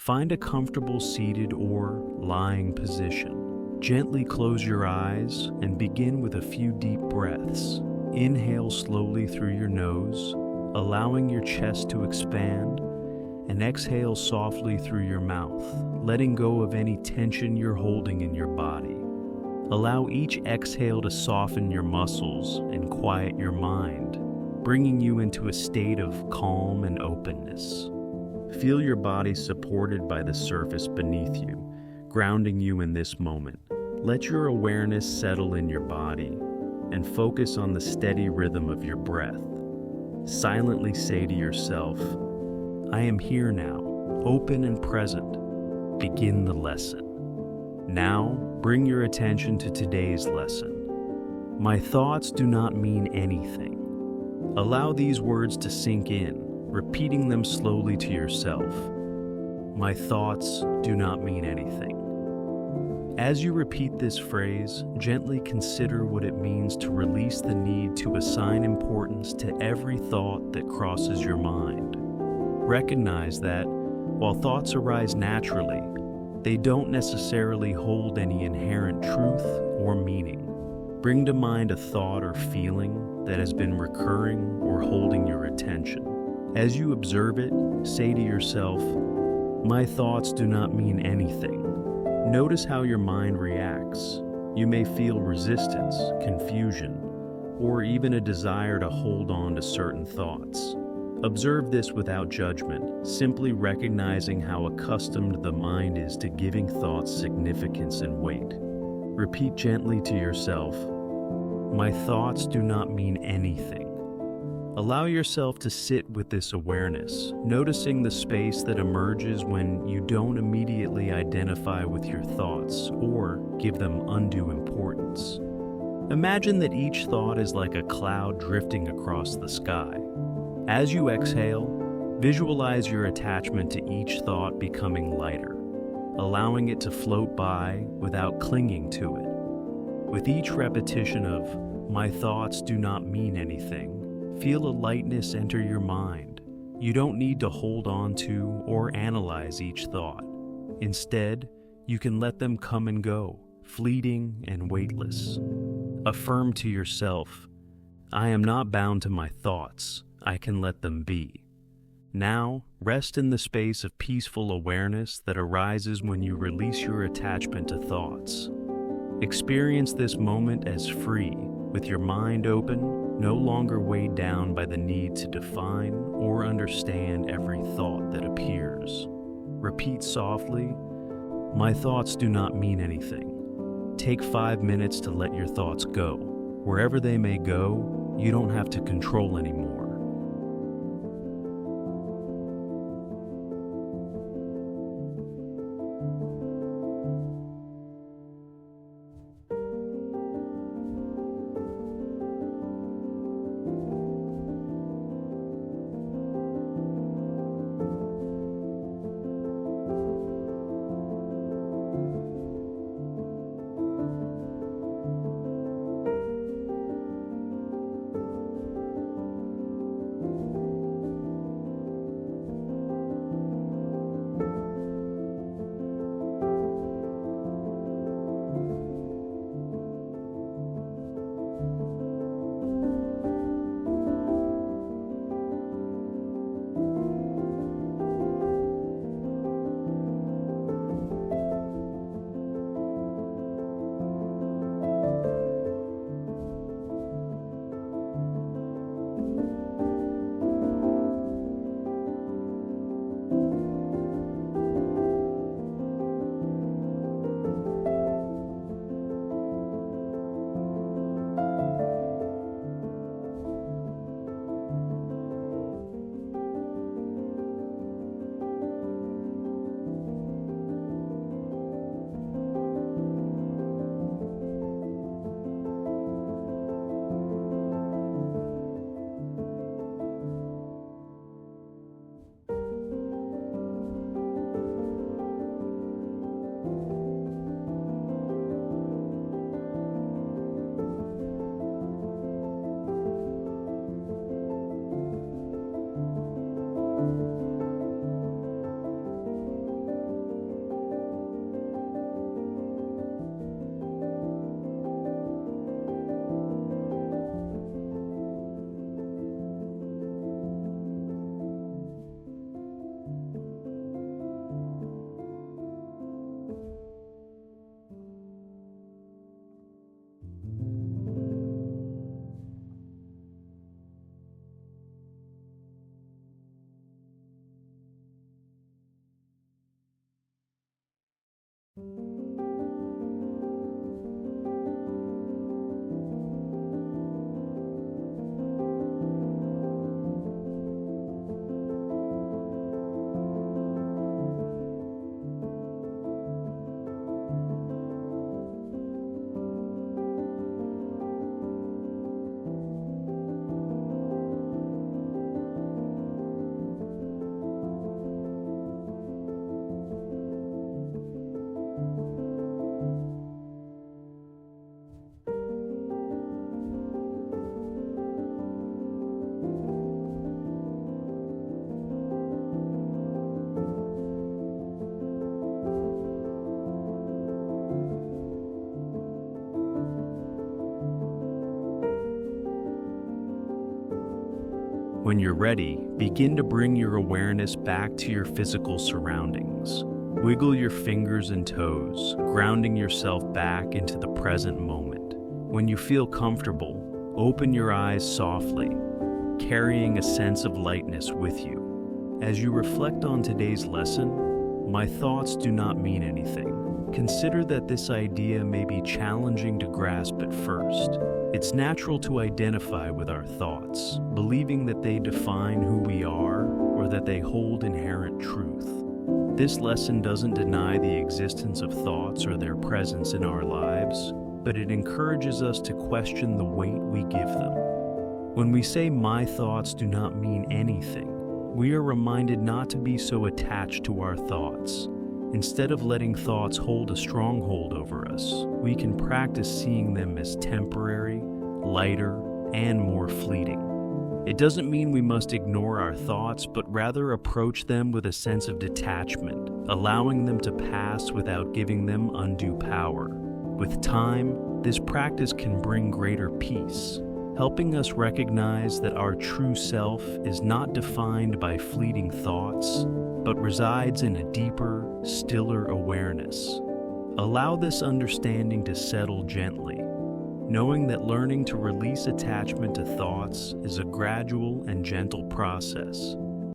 Find a comfortable seated or lying position. Gently close your eyes and begin with a few deep breaths. Inhale slowly through your nose, allowing your chest to expand, and exhale softly through your mouth, letting go of any tension you're holding in your body. Allow each exhale to soften your muscles and quiet your mind, bringing you into a state of calm and openness. Feel your body supported by the surface beneath you, grounding you in this moment. Let your awareness settle in your body and focus on the steady rhythm of your breath. Silently say to yourself, "I am here now, open and present." Begin the lesson. Now, bring your attention to today's lesson. My thoughts do not mean anything. Allow these words to sink in, repeating them slowly to yourself. My thoughts do not mean anything. As you repeat this phrase, gently consider what it means to release the need to assign importance to every thought that crosses your mind. Recognize that, while thoughts arise naturally, they don't necessarily hold any inherent truth or meaning. Bring to mind a thought or feeling that has been recurring or holding your attention. As you observe it, say to yourself, "My thoughts do not mean anything." Notice how your mind reacts. You may feel resistance, confusion, or even a desire to hold on to certain thoughts. Observe this without judgment, simply recognizing how accustomed the mind is to giving thoughts significance and weight. Repeat gently to yourself, "My thoughts do not mean anything." Allow yourself to sit with this awareness, noticing the space that emerges when you don't immediately identify with your thoughts or give them undue importance. Imagine that each thought is like a cloud drifting across the sky. As you exhale, visualize your attachment to each thought becoming lighter, allowing it to float by without clinging to it. With each repetition of, "My thoughts do not mean anything," feel a lightness enter your mind. You don't need to hold on to or analyze each thought. Instead, you can let them come and go, fleeting and weightless. Affirm to yourself, "I am not bound to my thoughts. I can let them be." Now, rest in the space of peaceful awareness that arises when you release your attachment to thoughts. Experience this moment as free, with your mind open, no longer weighed down by the need to define or understand every thought that appears. Repeat softly, "My thoughts do not mean anything." Take 5 minutes to let your thoughts go. Wherever they may go, you don't have to control anymore. When you're ready, begin to bring your awareness back to your physical surroundings. Wiggle your fingers and toes, grounding yourself back into the present moment. When you feel comfortable, open your eyes softly, carrying a sense of lightness with you. As you reflect on today's lesson, my thoughts do not mean anything. Consider that this idea may be challenging to grasp at first. It's natural to identify with our thoughts, believing that they define who we are or that they hold inherent truth. This lesson doesn't deny the existence of thoughts or their presence in our lives, but it encourages us to question the weight we give them. When we say my thoughts do not mean anything, we are reminded not to be so attached to our thoughts. Instead of letting thoughts hold a stronghold over us, we can practice seeing them as temporary, lighter, and more fleeting. It doesn't mean we must ignore our thoughts, but rather approach them with a sense of detachment, allowing them to pass without giving them undue power. With time, this practice can bring greater peace, helping us recognize that our true self is not defined by fleeting thoughts, but resides in a deeper, stiller awareness. Allow this understanding to settle gently, knowing that learning to release attachment to thoughts is a gradual and gentle process.